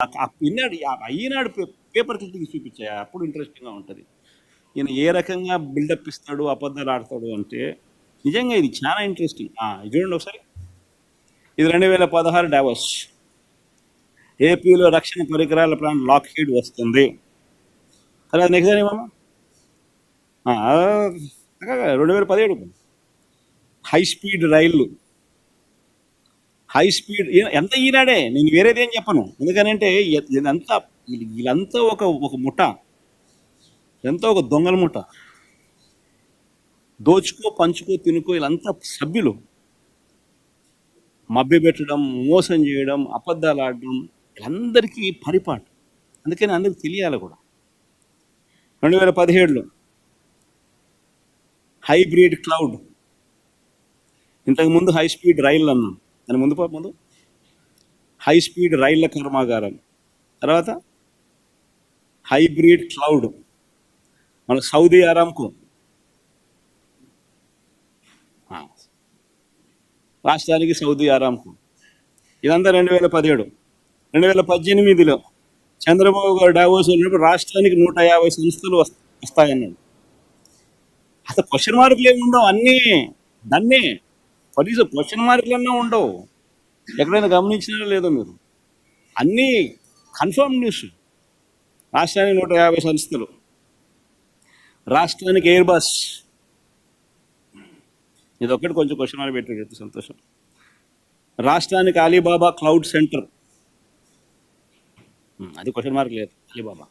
ఈనాడు ఈనాడు paper clipping చూపించాయి, అప్పుడు ఇంట్రెస్టింగ్గా ఉంటుంది. ఈయన ఏ రకంగా బిల్డప్ ఇస్తాడు, అబద్ధాలు ఆడతాడు అంటే నిజంగా ఇది చాలా ఇంట్రెస్టింగ్. ఇది చూడండి ఒకసారి. ఇది 2016 డావోస్. ఏపీలో రక్షణ పరికరాల ప్లాంట్ లాక్హీడ్ వస్తుంది. తర్వాత నెక్స్ట్ ఏమమ్మా 2017 హై స్పీడ్ రైళ్లు. హై స్పీడ్ ఎంత ఈనాడే, నేను వేరేది ఏం చెప్పను. ఎందుకనంటే ఇదంతా వీళ్ళంతా ఒక ముఠ, ఎంతో ఒక దొంగల ముఠ. దోచుకో పంచుకో తినుకో వీళ్ళంతా సభ్యులు. మభ్య పెట్టడం, మోసం చేయడం, అబద్ధాలు ఆడడం వీళ్ళందరికీ పరిపాటు. అందుకని అందరికి తెలియాలి కూడా. 2017 హైబ్రిడ్ క్లౌడ్. ఇంతకుముందు హై స్పీడ్ రైళ్ళు అన్నాం, దాని ముందు హై స్పీడ్ రైళ్ల కర్మాగారం. తర్వాత హైబ్రిడ్ క్లౌడ్, మన సౌదీ అరామ్కో రాష్ట్రానికి సౌదీ అరామ్కో. ఇదంతా 2017. 2018 చంద్రబాబు గారు డావోస్ వెళ్ళినప్పుడు రాష్ట్రానికి 150 సంస్థలు వస్తాయన్నాడు. అసలు క్వశ్చన్ మార్కులు ఏమి ఉండవు, అన్నీ దాన్నే కనీసం క్వశ్చన్ మార్కులన్నా ఉండవు. ఎక్కడైనా గమనించినా లేదో మీరు, అన్నీ కన్ఫర్మ్ న్యూస్. రాష్ట్రానికి 150 సంస్థలు, రాష్ట్రానికి ఎయిర్ బస్. ఇది ఒక్కటి కొంచెం క్వశ్చన్ మార్క్ పెట్టాడు, సంతోషం. రాష్ట్రానికి అలీబాబా క్లౌడ్ సెంటర్, అది క్వశ్చన్ మార్క్ లేదు. అలీబాబా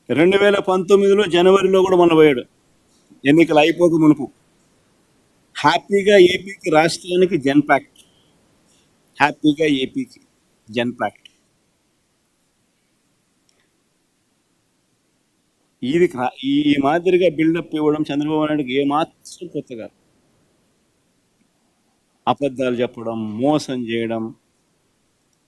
2019 జనవరిలో కూడా మొన్న పోయాడు, ఎన్నికలు అయిపోక మునుపు. హ్యాపీగా ఏపీకి, రాష్ట్రానికి జెన్పాక్ట్. హ్యాపీగా ఏపీకి జెన్పాక్ట్. ఇది ఈ మాదిరిగా బిల్డప్ ఇవ్వడం చంద్రబాబు నాయుడుకి ఏమాత్రం కొత్తగా. అబద్ధాలు చెప్పడం, మోసం చేయడం,